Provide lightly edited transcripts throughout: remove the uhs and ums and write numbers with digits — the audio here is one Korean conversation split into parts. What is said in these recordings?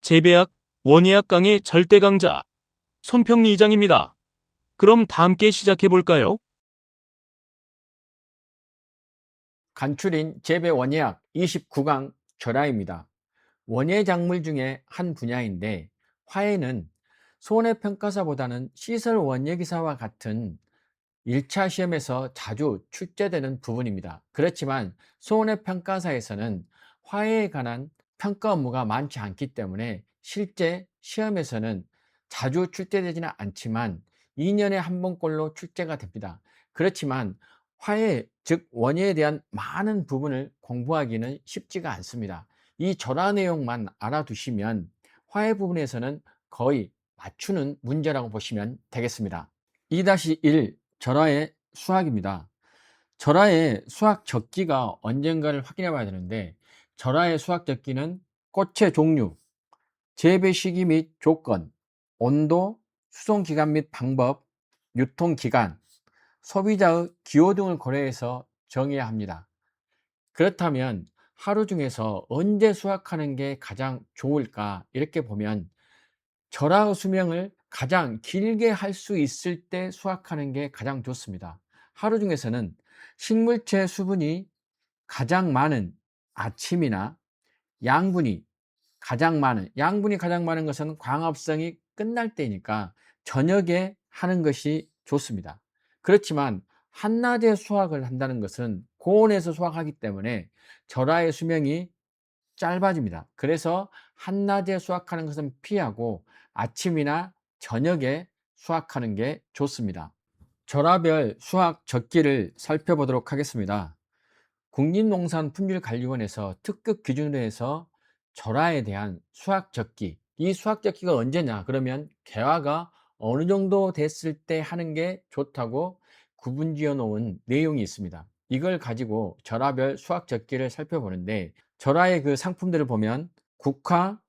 재배학, 원예학 강의 절대 강자 손평리 이장입니다. 그럼 다 함께 시작해 볼까요? 간추린 재배 원예학 29강 절화입니다. 원예 작물 중에 한 분야인데 화해는 손해평가사보다는 시설 원예기사와 같은 1차 시험에서 자주 출제되는 부분입니다. 그렇지만 손해평가사에서는 화해에 관한 평가 업무가 많지 않기 때문에 실제 시험에서는 자주 출제되지는 않지만 2년에 한 번꼴로 출제가 됩니다. 그렇지만 화해, 즉 원예에 대한 많은 부분을 공부하기는 쉽지가 않습니다. 이 절화 내용만 알아두시면 화해 부분에서는 거의 맞추는 문제라고 보시면 되겠습니다. 2-1 절화의 수학입니다. 절화의 수학 적기가 언젠가를 확인해 봐야 되는데 절화의 수학 적기는 꽃의 종류, 재배 시기 및 조건, 온도, 수송 기간 및 방법, 유통 기간, 소비자의 기호 등을 고려해서 정해야 합니다. 그렇다면 하루 중에서 언제 수확하는 게 가장 좋을까? 이렇게 보면 절하의 수명을 가장 길게 할 수 있을 때 수확하는 게 가장 좋습니다. 하루 중에서는 식물체 수분이 가장 많은 아침이나 양분이 가장 많은 것은 광합성이 끝날 때니까 저녁에 하는 것이 좋습니다. 그렇지만 한낮에 수확을 한다는 것은 고온에서 수확하기 때문에 절하의 수명이 짧아집니다. 그래서 한낮에 수확하는 것은 피하고 아침이나 저녁에 수확하는 게 좋습니다. 절하별 수확 적기를 살펴보도록 하겠습니다. 국립농산품질관리원에서 특급 기준으로 해서 절하에 대한 수확 적기, 이 수확 적기가 언제냐 그러면 개화가 어느 정도 됐을 때 하는 게 좋다고 구분지어 놓은 내용이 있습니다. 이걸 가지고 절하별 수확 적기를 살펴보는데 절하의 그 상품들을 보면 국화,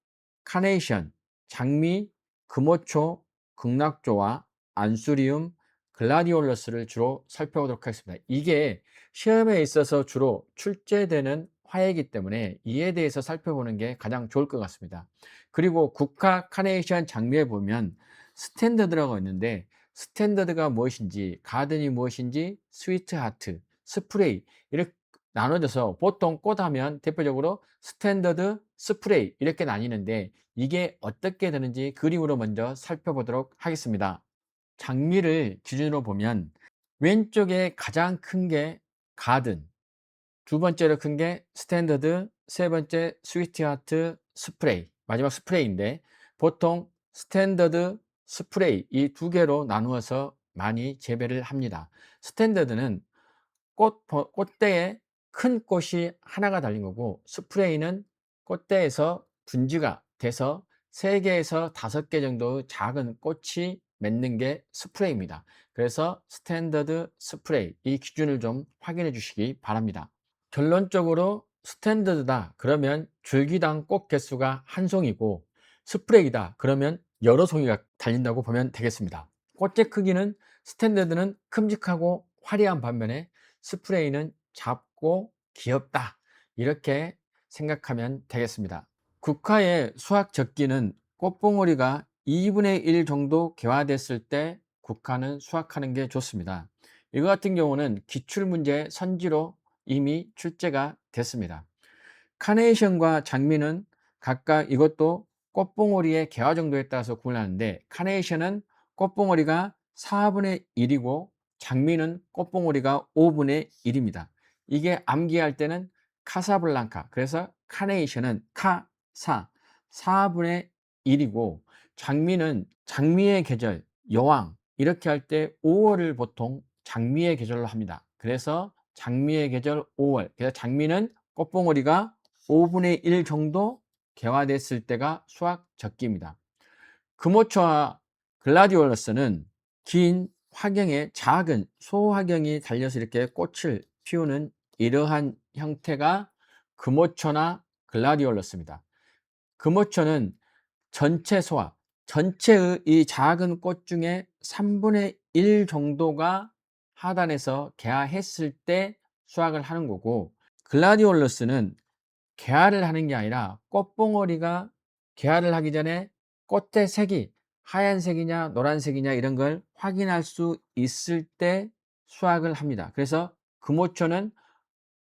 카네이션, 장미, 금호초, 극락조와 안수리움, 글라디올러스를 주로 살펴보도록 하겠습니다. 이게 시험에 있어서 주로 출제되는 화해이기 때문에 이에 대해서 살펴보는 게 가장 좋을 것 같습니다. 그리고 국화, 카네이션, 장미에 보면 스탠더드라고 있는데 스탠더드가 무엇인지, 가든이 무엇인지, 스위트 하트, 스프레이 이렇게 나눠져서 보통 꽃하면 대표적으로 스탠더드, 스프레이 이렇게 나뉘는데 이게 어떻게 되는지 그림으로 먼저 살펴보도록 하겠습니다. 장미를 기준으로 보면 왼쪽에 가장 큰 게 가든, 두 번째로 큰 게 스탠더드, 세 번째 스위트하트, 스프레이, 마지막 스프레이인데 보통 스탠더드, 스프레이 이 두 개로 나누어서 많이 재배를 합니다. 스탠더드는 꽃대에 큰 꽃이 하나가 달린 거고 스프레이는 꽃대에서 분지가 돼서 3개에서 5개 정도의 작은 꽃이 맺는 게 스프레이입니다. 그래서 스탠더드 스프레이 이 기준을 좀 확인해 주시기 바랍니다. 결론적으로 스탠더드다 그러면 줄기당 꽃 개수가 한 송이고 스프레이다 그러면 여러 송이가 달린다고 보면 되겠습니다. 꽃의 크기는 스탠더드는 큼직하고 화려한 반면에 스프레이는 작고 귀엽다 이렇게 생각하면 되겠습니다. 국화의 수확 적기는 꽃봉오리가 2분의 1 정도 개화됐을 때 국화는 수확하는 게 좋습니다. 이거 같은 경우는 기출문제 선지로 이미 출제가 됐습니다. 카네이션과 장미는 각각 이것도 꽃봉오리의 개화 정도에 따라서 구분하는데 카네이션은 꽃봉오리가 4분의 1이고 장미는 꽃봉오리가 5분의 1입니다. 이게 암기할 때는 카사블랑카 그래서 카네이션은 카사 4분의 1이고 장미는 장미의 계절 여왕 이렇게 할 때 5월을 보통 장미의 계절로 합니다. 그래서 장미의 계절 5월 그래서 장미는 꽃봉오리가 5분의 1 정도 개화됐을 때가 수확 적기입니다. 금호초와 글라디올러스는 긴 화경에 작은 소화경이 달려서 이렇게 꽃을 피우는 이러한 형태가 금호초나 글라디올러스입니다. 금호초는 전체 소화, 전체의 이 작은 꽃 중에 3분의 1 정도가 하단에서 개화했을 때 수확을 하는 거고 글라디올러스는 개화를 하는 게 아니라 꽃봉오리가 개화를 하기 전에 꽃의 색이 하얀색이냐 노란색이냐 이런 걸 확인할 수 있을 때 수확을 합니다. 그래서 금오초는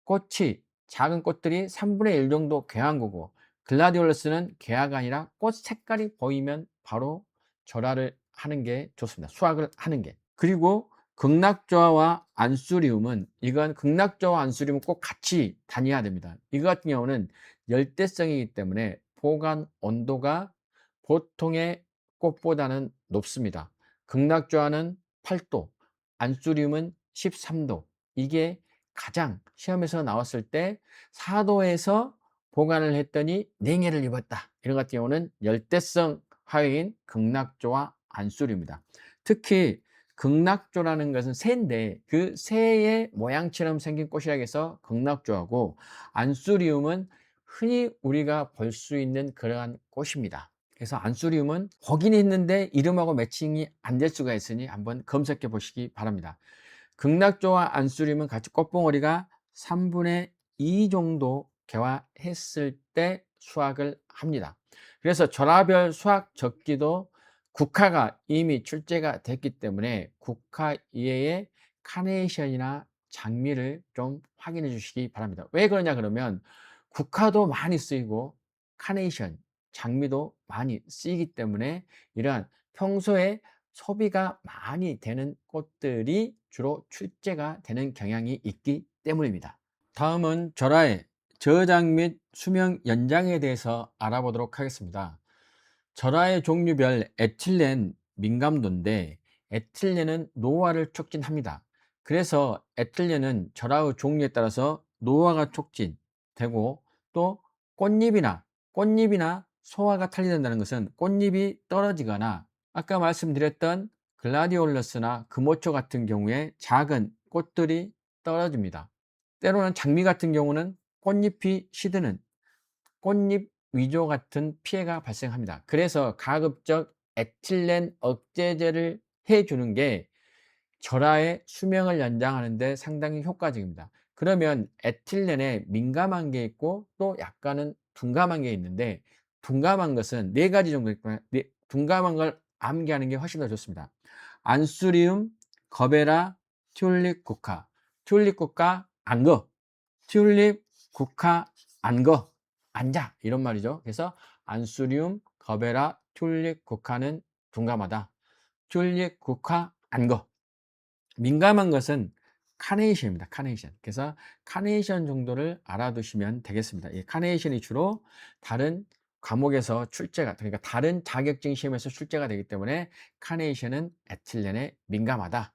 꽃이 작은 꽃들이 3분의 1 정도 개화한 거고, 글라디올러스는 개화가 아니라 꽃 색깔이 보이면 바로 절화를 하는 게 좋습니다. 수확을 하는 게. 그리고 극락조화와 안수리움은, 이건 극락조화와 안수리움은 꼭 같이 다녀야 됩니다. 이거 같은 경우는 열대성이기 때문에 보관 온도가 보통의 꽃보다는 높습니다. 극락조화는 8도, 안수리움은 13도. 이게 가장 시험에서 나왔을 때 4도에서 보관을 했더니 냉해를 입었다, 이런 같은 경우는 열대성 화효인 극락조와 안수리입니다. 특히 극락조라는 것은 새인데 그 새의 모양처럼 생긴 꽃이라 해서 극락조하고, 안수리움은 흔히 우리가 볼 수 있는 그러한 꽃입니다. 그래서 안수리움은 보긴 했는데 이름하고 매칭이 안 될 수가 있으니 한번 검색해 보시기 바랍니다. 극락조와 안수림은 같이 꽃봉오리가 3분의 2 정도 개화했을 때 수확을 합니다. 그래서 절화별 수확 적기도 국화가 이미 출제가 됐기 때문에 국화 이외에 카네이션이나 장미를 좀 확인해 주시기 바랍니다. 왜 그러냐 그러면 국화도 많이 쓰이고 카네이션, 장미도 많이 쓰이기 때문에 이러한 평소에 소비가 많이 되는 꽃들이 주로 출제가 되는 경향이 있기 때문입니다. 다음은 절화의 저장 및 수명 연장에 대해서 알아보도록 하겠습니다. 절화의 종류별 에틸렌 민감도인데, 에틸렌은 노화를 촉진합니다. 그래서 에틸렌은 절화의 종류에 따라서 노화가 촉진되고, 또 꽃잎이나 소화가 탈리된다는 것은 꽃잎이 떨어지거나, 아까 말씀드렸던 글라디올러스나 금오초 같은 경우에 작은 꽃들이 떨어집니다. 때로는 장미 같은 경우는 꽃잎이 시드는 꽃잎 위조 같은 피해가 발생합니다. 그래서 가급적 에틸렌 억제제를 해주는 게 절하의 수명을 연장하는 데 상당히 효과적입니다. 그러면 에틸렌에 민감한 게 있고 또 약간은 둔감한 게 있는데, 둔감한 것은 네 가지 정도 있고요. 둔감한 걸 암기하는 게 훨씬 더 좋습니다. 안수리움, 거베라, 튤립 국화. 튤립 국화 안거, 튤립 국화 안거, 앉아, 이런 말이죠. 그래서 안수리움, 거베라, 튤립 국화는 둔감하다. 튤립 국화 안거. 민감한 것은 카네이션입니다. 카네이션. 그래서 카네이션 정도를 알아두시면 되겠습니다. 이 카네이션이 주로 다른 과목에서 출제가, 그러니까 다른 자격증 시험에서 출제가 되기 때문에 카네이션은 에틸렌에 민감하다.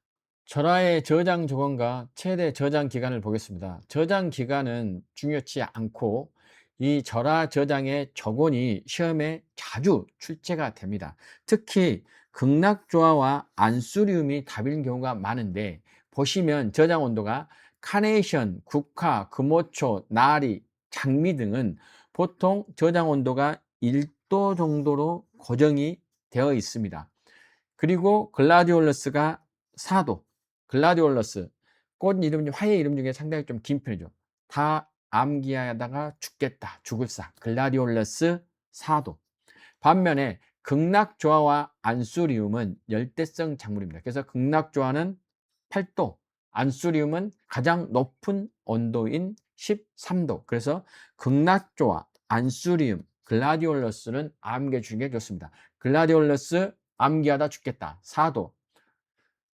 절하의 저장 조건과 최대 저장 기간을 보겠습니다. 저장 기간은 중요치 않고, 이 절하 저장의 조건이 시험에 자주 출제가 됩니다. 특히 극락조화와 안수리움이 답인 경우가 많은데, 보시면 저장 온도가 카네이션, 국화, 금오초, 나리, 장미 등은 보통 저장 온도가 1도 정도로 고정이 되어 있습니다. 그리고 글라디올러스가 4도. 글라디올러스 꽃 이름 중, 화의 이름 중에 상당히 좀 긴 편이죠. 다 암기하다가 죽겠다, 죽을사. 글라디올러스 4도. 반면에 극락조화와 안수리움은 열대성 작물입니다. 그래서 극락조화는 8도, 안수리움은 가장 높은 온도인 13도. 그래서 극락조화, 안수리움, 글라디올러스는 암기해 주는 게 좋습니다. 글라디올러스 암기하다 죽겠다 4도,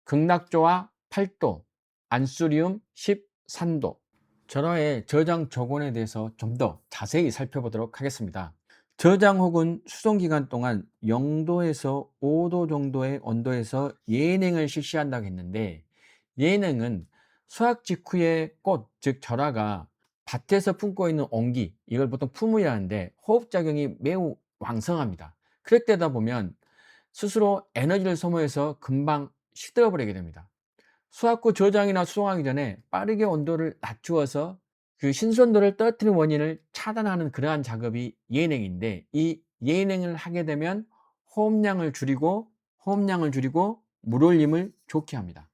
극락조화 8도, 안수리움 13도. 절화의 저장 조건에 대해서 좀 더 자세히 살펴보도록 하겠습니다. 저장 혹은 수송 기간 동안 0도에서 5도 정도의 온도에서 예냉을 실시한다고 했는데, 예냉은 수확 직후의 꽃, 즉 절화가 밭에서 품고 있는 온기, 이걸 보통 품이라는데 호흡작용이 매우 왕성합니다. 그럴 때다 보면 스스로 에너지를 소모해서 금방 시들어버리게 됩니다. 수확 후 저장이나 수송하기 전에 빠르게 온도를 낮추어서 그 신선도를 떨어뜨리는 원인을 차단하는 그러한 작업이 예냉인데, 이 예냉을 하게 되면 호흡량을 줄이고 물올림을 좋게 합니다.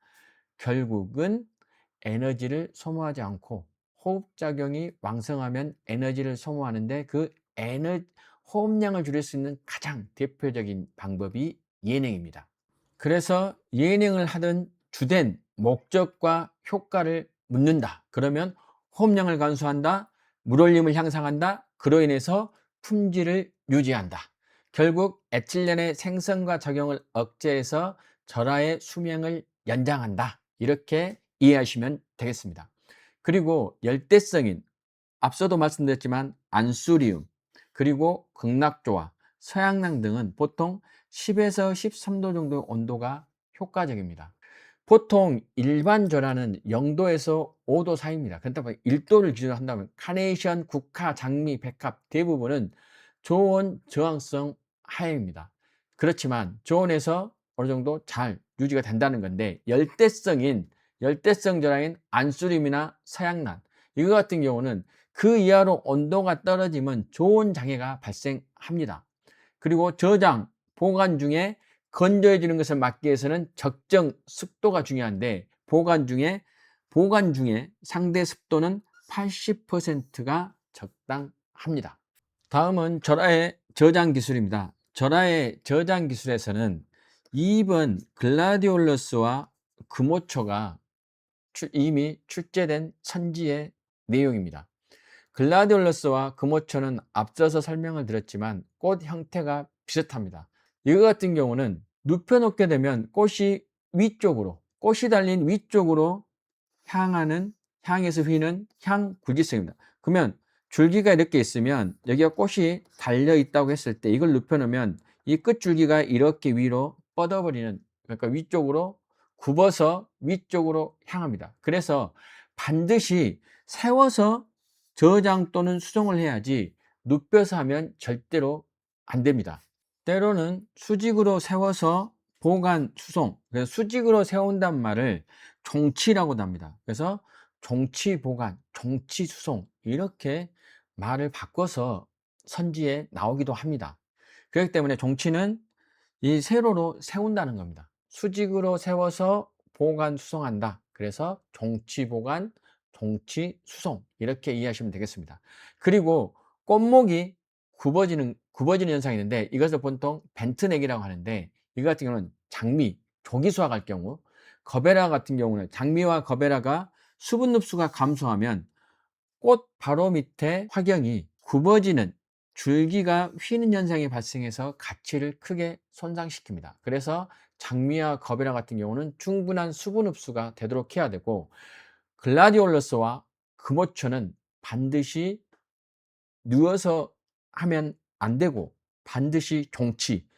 결국은 에너지를 소모하지 않고, 호흡작용이 왕성하면 에너지를 소모하는데, 그 호흡량을 줄일 수 있는 가장 대표적인 방법이 예냉입니다. 그래서 예냉을 하던 주된 목적과 효과를 묻는다. 그러면 호흡량을 감소한다, 물올림을 향상한다, 그로 인해서 품질을 유지한다. 결국 에틸렌의 생성과 작용을 억제해서 절하의 수명을 연장한다. 이렇게 이해하시면 되겠습니다. 그리고 열대성인, 앞서도 말씀드렸지만 안수리움, 그리고 극락조화, 서양랑 등은 보통 10에서 13도 정도 온도가 효과적입니다. 보통 일반 절하는 0도에서 5도 사이입니다. 그렇다면 1도를 기준으로 한다면 카네이션, 국화, 장미, 백합 대부분은 저온 저항성 하향입니다. 그렇지만 저온에서 어느 정도 잘 유지가 된다는 건데, 열대성 절하인 안수림이나 서양란 이거 같은 경우는 그 이하로 온도가 떨어지면 저온 장애가 발생합니다. 그리고 저장, 보관 중에 건조해지는 것을 막기 위해서는 적정 습도가 중요한데, 보관 중에 상대 습도는 80%가 적당합니다. 다음은 절하의 저장 기술입니다. 절하의 저장 기술에서는 2번 글라디올러스와 금오초가 이미 출제된 선지의 내용입니다. 글라디올러스와 금오초는 앞서서 설명을 드렸지만 꽃 형태가 비슷합니다. 이거 같은 경우는 눕혀놓게 되면 꽃이 달린 위쪽으로 향해서 휘는 향굴기성입니다. 그러면 줄기가 이렇게 있으면 여기가 꽃이 달려 있다고 했을 때 이걸 눕혀놓으면 이 끝줄기가 이렇게 위로 뻗어버리는, 그러니까 위쪽으로 굽어서 위쪽으로 향합니다. 그래서 반드시 세워서 저장 또는 수정을 해야지 눕혀서 하면 절대로 안 됩니다. 때로는 수직으로 세워서 보관, 수송, 그래서 수직으로 세운단 말을 종치라고도 합니다. 그래서 종치 보관, 종치 수송 이렇게 말을 바꿔서 선지에 나오기도 합니다. 그렇기 때문에 종치는 이 세로로 세운다는 겁니다. 수직으로 세워서 보관, 수송한다. 그래서 종치 보관, 종치 수송 이렇게 이해하시면 되겠습니다. 그리고 꽃목이 굽어지는 현상이 있는데 이것을 보통 벤트넥이라고 하는데, 이거 같은 경우는 장미, 조기 수확할 경우, 거베라 같은 경우는 장미와 거베라가 수분 흡수가 감소하면 꽃 바로 밑에 화경이 굽어지는, 줄기가 휘는 현상이 발생해서 가치를 크게 손상시킵니다. 그래서 장미와 거베라 같은 경우는 충분한 수분 흡수가 되도록 해야 되고, 글라디올러스와 금오초는 반드시 누워서 하면 안 되고 반드시 종치,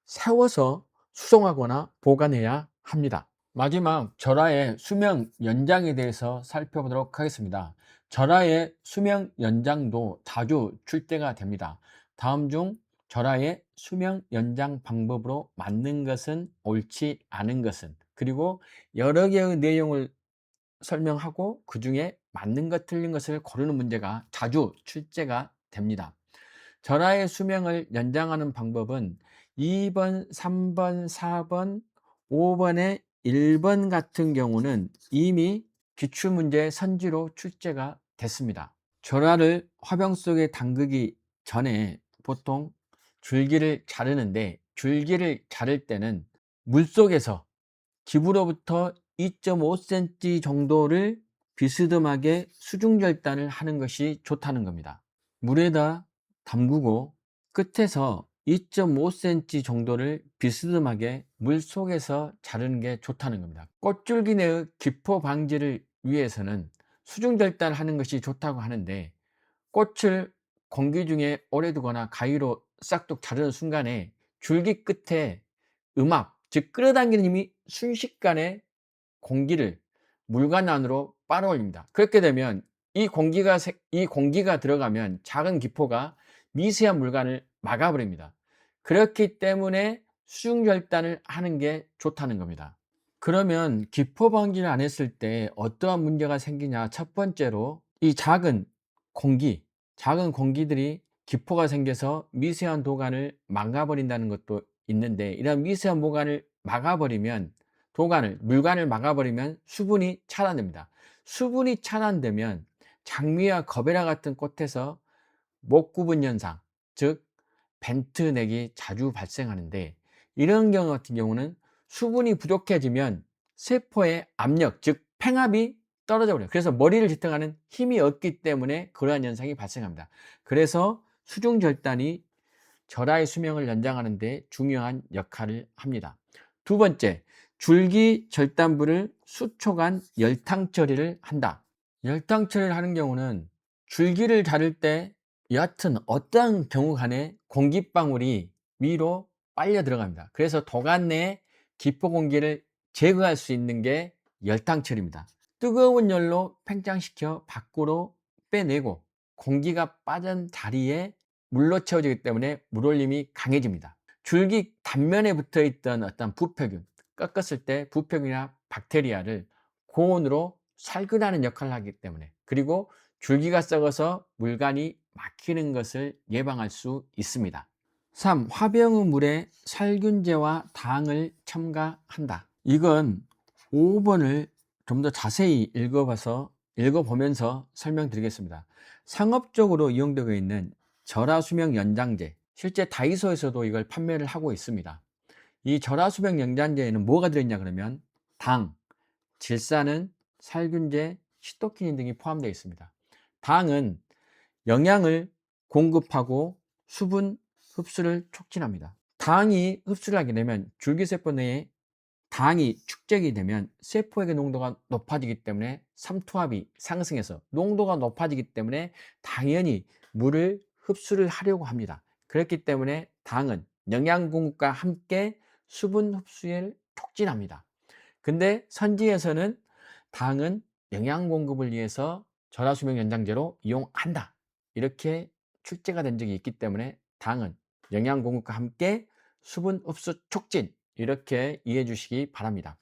세워서 수송하거나 보관해야 합니다. 마지막 절하의 수명 연장에 대해서 살펴보도록 하겠습니다. 절하의 수명 연장도 자주 출제가 됩니다. 다음 중 절하의 수명 연장 방법으로 맞는 것은, 옳지 않은 것은, 그리고 여러 개의 내용을 설명하고 그 중에 맞는 것 틀린 것을 고르는 문제가 자주 출제가 됩니다. 절하의 수명을 연장하는 방법은 2번, 3번, 4번, 5번의 1번 같은 경우는 이미 기출문제 선지로 출제가 됐습니다. 절하를 화병 속에 담그기 전에 보통 줄기를 자르는데, 줄기를 자를 때는 물속에서 기부로부터 2.5cm 정도를 비스듬하게 수중절단을 하는 것이 좋다는 겁니다. 물에다 담그고 끝에서 2.5cm 정도를 비스듬하게 물속에서 자르는 게 좋다는 겁니다. 꽃줄기 내의 기포 방지를 위해서는 수중절단을 하는 것이 좋다고 하는데, 꽃을 공기 중에 오래 두거나 가위로 싹둑 자르는 순간에 줄기 끝에 음압, 즉 끌어당기는 힘이 순식간에 공기를 물관 안으로 빨아올립니다. 그렇게 되면 이 공기가 들어가면 작은 기포가 미세한 물관을 막아버립니다. 그렇기 때문에 수중절단을 하는 게 좋다는 겁니다. 그러면 기포 방지를 안 했을 때 어떠한 문제가 생기냐? 첫 번째로 이 작은 공기들이 기포가 생겨서 미세한 도관을 막아버린다는 것도 있는데, 이런 미세한 물관을 막아버리면 수분이 차단됩니다. 수분이 차단되면 장미와 거베라 같은 꽃에서 목 굽은 현상, 즉 벤트넥이 자주 발생하는데, 이런 경우 같은 경우는 수분이 부족해지면 세포의 압력, 즉 팽압이 떨어져 버려요. 그래서 머리를 지탱하는 힘이 없기 때문에 그러한 현상이 발생합니다. 그래서 수중 절단이 절하의 수명을 연장하는 데 중요한 역할을 합니다. 두 번째, 줄기 절단부를 수초간 열탕 처리를 한다. 열탕 처리를 하는 경우는 줄기를 자를 때 여하튼 어떠한 경우 간에 공기방울이 위로 빨려 들어갑니다. 그래서 도관 내 기포 공기를 제거할 수 있는 게 열탕 처리입니다. 뜨거운 열로 팽창시켜 밖으로 빼내고 공기가 빠진 자리에 물로 채워지기 때문에 물올림이 강해집니다. 줄기 단면에 붙어 있던 어떤 부패균, 꺾었을 때 부패균이나 박테리아를 고온으로 살균하는 역할을 하기 때문에, 그리고 줄기가 썩어서 물관이 막히는 것을 예방할 수 있습니다. 3. 화병의 물에 살균제와 당을 첨가한다. 이건 5번을 좀 더 자세히 읽어보면서 설명드리겠습니다. 상업적으로 이용되고 있는 절하수명 연장제, 실제 다이소에서도 이걸 판매를 하고 있습니다. 이 절하수명 연장제에는 뭐가 들어있냐 그러면 당, 질산은, 살균제, 시토키닌 등이 포함되어 있습니다. 당은 영양을 공급하고 수분 흡수를 촉진합니다. 당이 흡수를 하게 되면 줄기세포 내에 당이 축적이 되면 세포의 농도가 높아지기 때문에 삼투압이 상승해서 농도가 높아지기 때문에 당연히 물을 흡수를 하려고 합니다. 그렇기 때문에 당은 영양 공급과 함께 수분 흡수를 촉진합니다. 근데 선지에서는 당은 영양 공급을 위해서 절하수명 연장제로 이용한다, 이렇게 출제가 된 적이 있기 때문에 당은 영양 공급과 함께 수분 흡수 촉진, 이렇게 이해해 주시기 바랍니다.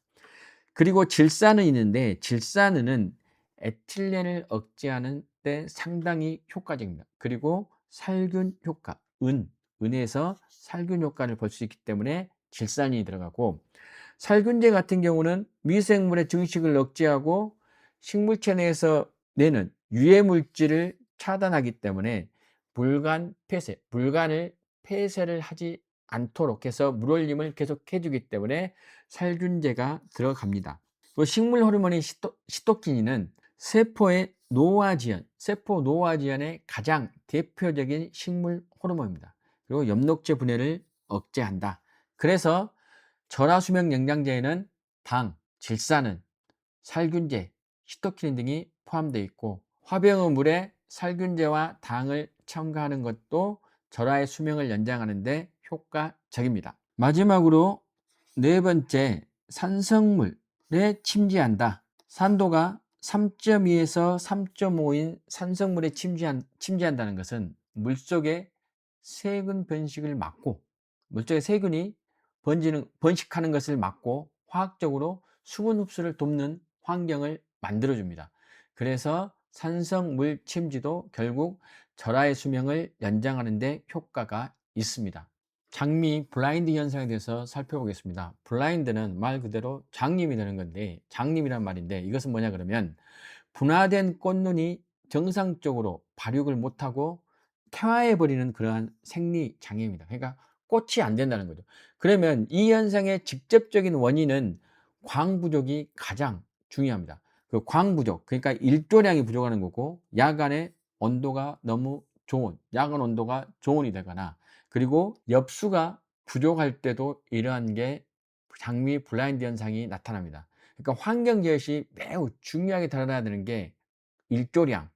그리고 질산은 있는데, 질산은 에틸렌을 억제하는 데 상당히 효과적입니다. 그리고 살균 효과, 은에서 살균 효과를 볼 수 있기 때문에 질산이 들어가고, 살균제 같은 경우는 미생물의 증식을 억제하고 식물체 내에서 내는 유해 물질을 차단하기 때문에 물간을 폐쇄를 하지 않도록 해서 물올림을 계속 해주기 때문에 살균제가 들어갑니다. 그 식물 호르몬인 시토키닌은 세포의 세포 노화지연의 가장 대표적인 식물 호르몬입니다. 그리고 엽록제 분해를 억제한다. 그래서 절하수명 영양제에는 당, 질산은, 살균제, 시토키닌 등이 포함되어 있고, 화병의 물에 살균제와 당을 첨가하는 것도 절하의 수명을 연장하는 데 효과적입니다. 마지막으로 네 번째, 산성물에 침지한다. 산도가 3.2에서 3.5인 산성물에 침지한다는 것은 물속의 세균 번식을 막고, 물속의 세균이 번식하는 것을 막고 화학적으로 수분 흡수를 돕는 환경을 만들어줍니다. 그래서 산성물 침지도 결국 절하의 수명을 연장하는 데 효과가 있습니다. 장미 블라인드 현상에 대해서 살펴보겠습니다. 블라인드는 말 그대로 장님이 되는 건데, 장님이란 말인데 이것은 뭐냐 그러면 분화된 꽃눈이 정상적으로 발육을 못하고 퇴화해버리는 그러한 생리장애입니다. 그러니까 꽃이 안 된다는 거죠. 그러면 이 현상의 직접적인 원인은 광 부족이 가장 중요합니다. 그 광 부족, 그러니까 일조량이 부족하는 거고, 야간에 온도가 너무 좋은, 야간 온도가 좋은이 되거나, 그리고 엽수가 부족할 때도 이러한 게 장미 블라인드 현상이 나타납니다. 그러니까 환경 제엇이 매우 중요하게 드러나야 되는 게 일조량,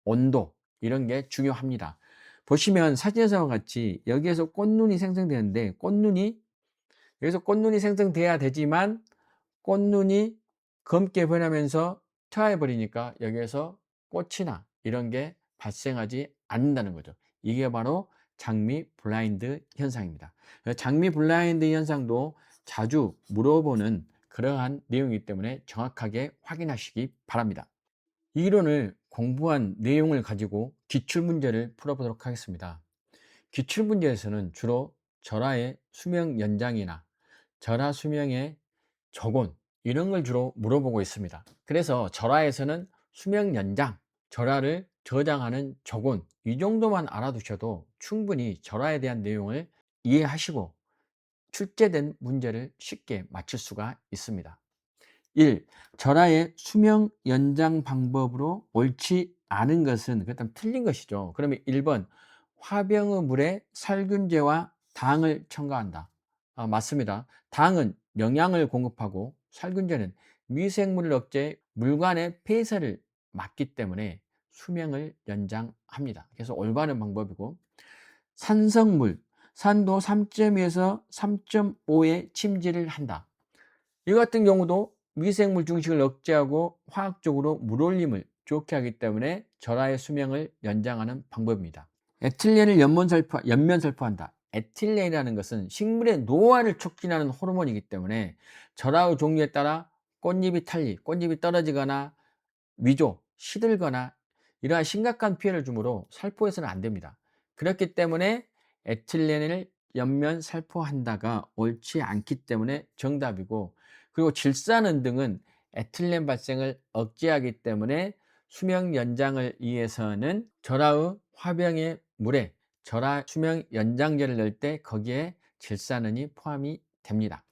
온도, 이런 게 중요합니다. 보시면 사진에서와 같이 여기에서 꽃눈이 생성되는데, 여기서 꽃눈이 생성돼야 되지만 꽃눈이 검게 변하면서 퇴화해 버리니까 여기에서 꽃이나 이런 게 발생하지 않는다는 거죠. 이게 바로 장미 블라인드 현상입니다. 장미 블라인드 현상도 자주 물어보는 그러한 내용이기 때문에 정확하게 확인하시기 바랍니다. 이 이론을 공부한 내용을 가지고 기출문제를 풀어보도록 하겠습니다. 기출문제에서는 주로 절하의 수명 연장이나 절하 수명의 적온, 이런 걸 주로 물어보고 있습니다. 그래서 절하에서는 수명 연장, 절하를 저장하는 적온, 이 정도만 알아두셔도 충분히 절하에 대한 내용을 이해하시고 출제된 문제를 쉽게 맞출 수가 있습니다. 1. 절하의 수명 연장 방법으로 옳지 않은 것은 그렇다면 틀린 것이죠. 그러면 1번 화병의 물에 살균제와 당을 첨가한다. 맞습니다. 당은 영양을 공급하고 살균제는 미생물을 억제해 물관의 폐쇄를 막기 때문에 수명을 연장합니다. 그래서 올바른 방법이고, 산성물, 산도 3.2에서 3.5의 침지를 한다. 이 같은 경우도 미생물 증식을 억제하고 화학적으로 물올림을 좋게 하기 때문에 절하의 수명을 연장하는 방법입니다. 에틸렌을 연면살포한다. 에틸렌이라는 것은 식물의 노화를 촉진하는 호르몬이기 때문에 절하의 종류에 따라 꽃잎이 탈리, 꽃잎이 떨어지거나 위조, 시들거나 이러한 심각한 피해를 주므로 살포해서는 안 됩니다. 그렇기 때문에 에틸렌을 연면 살포한다가 옳지 않기 때문에 정답이고, 그리고 질산은 등은 에틸렌 발생을 억제하기 때문에 수명 연장을 위해서는 절하의 화병의 물에 절하 수명 연장제를 넣을 때 거기에 질산은이 포함이 됩니다.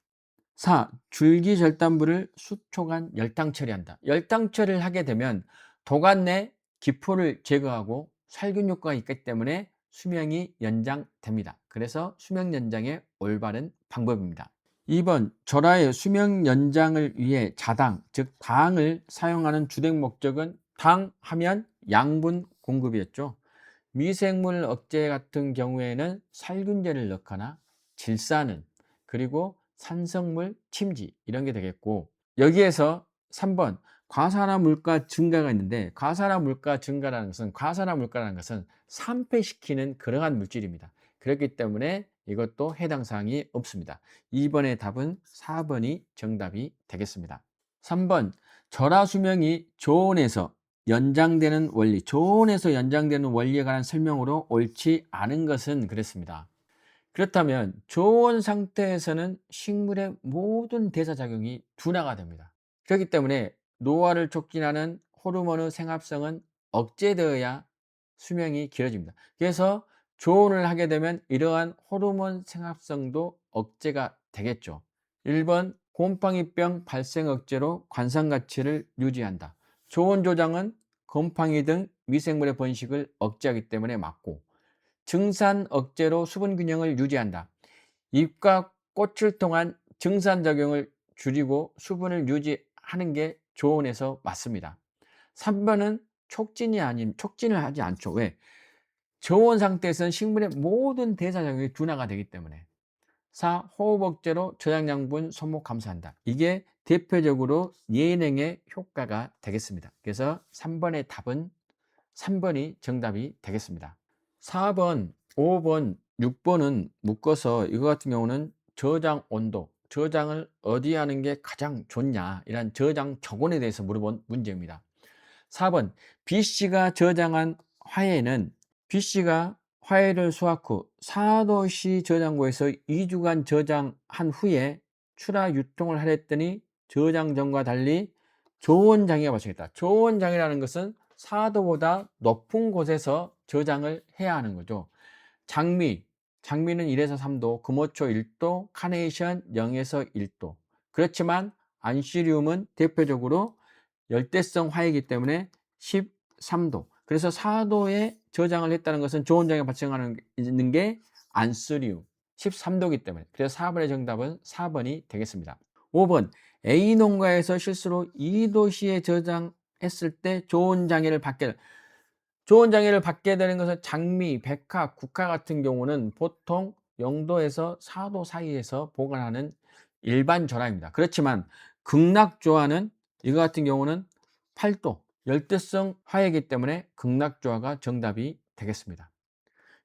4. 줄기절단부를 수초간 열탕 처리한다. 열탕 처리를 하게 되면 도관 내 기포를 제거하고 살균 효과가 있기 때문에 수명이 연장됩니다. 그래서 수명 연장의 올바른 방법입니다. 2번 절하의 수명 연장을 위해 자당, 즉 당을 사용하는 주된 목적은 당 하면 양분 공급이었죠. 미생물 억제 같은 경우에는 살균제를 넣거나 질산은, 그리고 산성물 침지 이런 게 되겠고, 여기에서 3번 과산화 물가 증가가 있는데, 과산화 물가라는 것은 산패시키는 그러한 물질입니다. 그렇기 때문에 이것도 해당 사항이 없습니다. 2번의 답은 4번이 정답이 되겠습니다. 3번 절하 수명이 저온에서 연장되는 원리, 저온에서 연장되는 원리에 관한 설명으로 옳지 않은 것은 그랬습니다. 그렇다면 저온 상태에서는 식물의 모든 대사작용이 둔화가 됩니다. 그렇기 때문에 노화를 촉진하는 호르몬의 생합성은 억제되어야 수명이 길어집니다. 그래서 저온을 하게 되면 이러한 호르몬 생합성도 억제가 되겠죠. 1번 곰팡이병 발생 억제로 관상 가치를 유지한다. 저온 조장은 곰팡이 등 미생물의 번식을 억제하기 때문에 맞고, 증산 억제로 수분 균형을 유지한다. 잎과 꽃을 통한 증산작용을 줄이고 수분을 유지하는 게 저온에서 맞습니다. 3번은 촉진을 하지 않죠. 왜? 저온 상태에서는 식물의 모든 대사작용이 둔화가 되기 때문에. 4. 호흡 억제로 저장양분 손목 감소한다. 이게 대표적으로 예냉의 효과가 되겠습니다. 그래서 3번의 답은 3번이 정답이 되겠습니다. 4번, 5번, 6번은 묶어서 이거 같은 경우는 저장 온도, 저장을 어디 하는 게 가장 좋냐, 이런 저장 조건에 대해서 물어본 문제입니다. 4번, B씨가 저장한 화해는, B씨가 화해를 수확 후 4도씨 저장고에서 2주간 저장한 후에 출하 유통을 하랬더니 저장 전과 달리 저온장애가 발생했다. 저온장애라는 것은 4도보다 높은 곳에서 저장을 해야 하는 거죠. 장미는 1에서 3도, 금호초 1도, 카네이션 0에서 1도. 그렇지만 안시리움은 대표적으로 열대성 화이기 때문에 13도. 그래서 4도에 저장을 했다는 것은 저온장애 발생하는 있는 게 안스리움 13도이기 때문에. 그래서 4번의 정답은 4번이 되겠습니다. 5번 A 농가에서 실수로 2도시에 저장했을 때 저온장애를 받게 되는 것은 장미, 백화, 국화 같은 경우는 보통 0도에서 4도 사이에서 보관하는 일반 절하입니다. 그렇지만 극락조화는 이거 같은 경우는 8도 열대성 화이기 때문에 극락조화가 정답이 되겠습니다.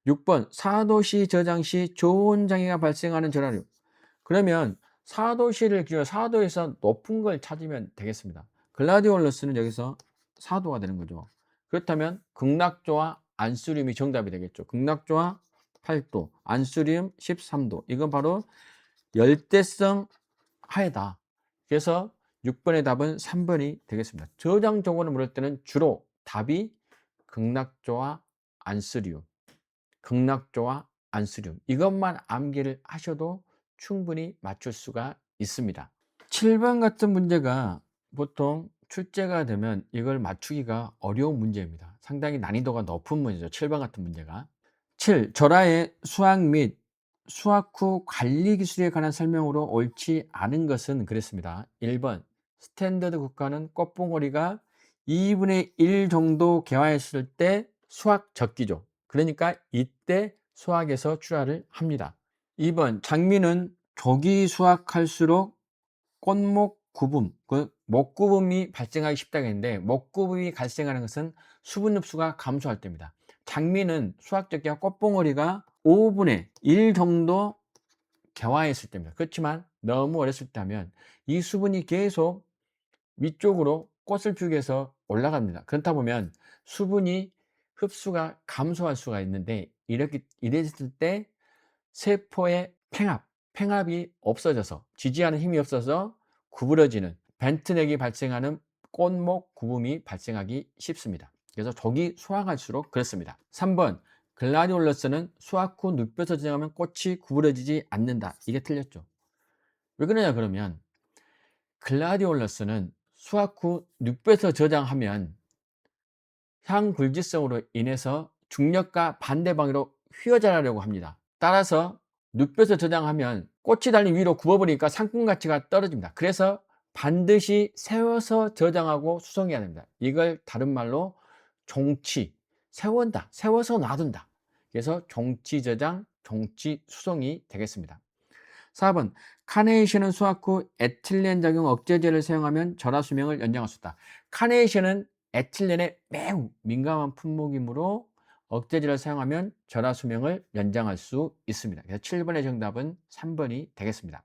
6번 4도시 저장 시 저온장애가 발생하는 절하류. 그러면 4도시를 기준으로 4도에서 높은 걸 찾으면 되겠습니다. 글라디올러스는 여기서 4도가 되는 거죠. 그렇다면 극락조화 안스리움이 정답이 되겠죠. 극락조화 8도, 안스리움 13도. 이건 바로 열대성 하에다. 그래서 6번의 답은 3번이 되겠습니다. 저장 조건을 물을 때는 주로 답이 극락조화 안스리움, 극락조와 안스륨 이것만 암기를 하셔도 충분히 맞출 수가 있습니다. 7번 같은 문제가 보통 출제가 되면 이걸 맞추기가 어려운 문제입니다. 상당히 난이도가 높은 문제죠. 7번 같은 문제가. 7. 절하의 수학 및 수학 후 관리 기술에 관한 설명으로 옳지 않은 것은 그랬습니다. 1번 스탠더드 국가는 꽃봉오리가 2분의 1 정도 개화했을 때 수학 적기죠. 그러니까 이때 수학에서 출하를 합니다. 2번 장미는 조기 수확할수록 꽃목 구분, 목구름이 발생하기 쉽다고 했는데 목구름이 발생하는 것은 수분 흡수가 감소할 때입니다. 장미는 수확적기와 꽃봉오리가 5분의 1 정도 개화했을 때입니다. 그렇지만 너무 어렸을 때 하면 이 수분이 계속 위쪽으로 꽃을 피우기 위해서 올라갑니다. 그렇다 보면 수분이 흡수가 감소할 수가 있는데 이랬을 때 세포의 팽합이 없어져서 지지하는 힘이 없어서 구부러지는 벤트넥이 발생하는 꽃목 구름이 발생하기 쉽습니다. 그래서 조기 수확할수록 그렇습니다. 3번 글라디올러스는 수확 후 눕혀서 저장하면 꽃이 구부러지지 않는다. 이게 틀렸죠. 왜 그러냐 그러면 글라디올러스는 수확 후 눕혀서 저장하면 향불지성으로 인해서 중력과 반대 방향으로 휘어자라려고 합니다. 따라서 눕혀서 저장하면 꽃이 달린 위로 굽어버리니까 상품 가치가 떨어집니다. 그래서 반드시 세워서 저장하고 수송해야 됩니다. 이걸 다른 말로 종치, 세운다, 세워서 놔둔다. 그래서 종치 저장, 종치 수송이 되겠습니다. 4번 카네이션은 수확 후 에틸렌 작용 억제제를 사용하면 절하 수명을 연장할 수 있다. 카네이션은 에틸렌에 매우 민감한 품목이므로 억제제를 사용하면 절하 수명을 연장할 수 있습니다. 그래서 7번의 정답은 3번이 되겠습니다.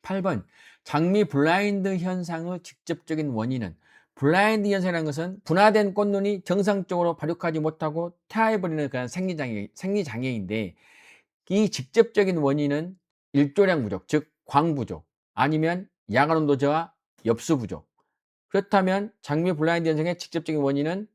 8번 장미 블라인드 현상의 직접적인 원인은 블라인드 현상이라는 것은 분화된 꽃눈이 정상적으로 발육하지 못하고 태아해버리는 그런 생리장애인데 이 직접적인 원인은 일조량 부족, 즉 광 부족, 아니면 야간 온도 저하, 엽수 부족. 그렇다면 장미 블라인드 현상의 직접적인 원인은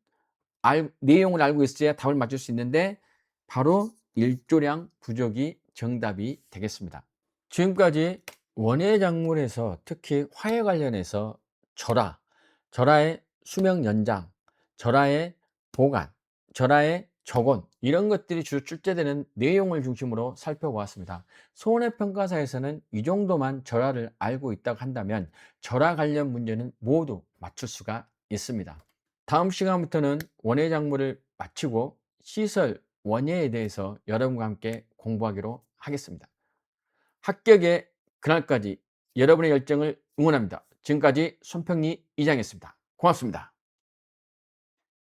내용을 알고 있어야 답을 맞출 수 있는데 바로 일조량 부족이 정답이 되겠습니다. 지금까지 원예 작물에서 특히 화에 관련해서 절하의 수명 연장, 절하의 보관, 절하의 적원 이런 것들이 주로 출제되는 내용을 중심으로 살펴보았습니다. 손해평가사에서는 이 정도만 절하를 알고 있다고 한다면 절하 관련 문제는 모두 맞출 수가 있습니다. 다음 시간부터는 원예 작물을 마치고 시설 원예에 대해서 여러분과 함께 공부하기로 하겠습니다. 합격의 그날까지 여러분의 열정을 응원합니다. 지금까지 손평리 이장이었습니다. 고맙습니다.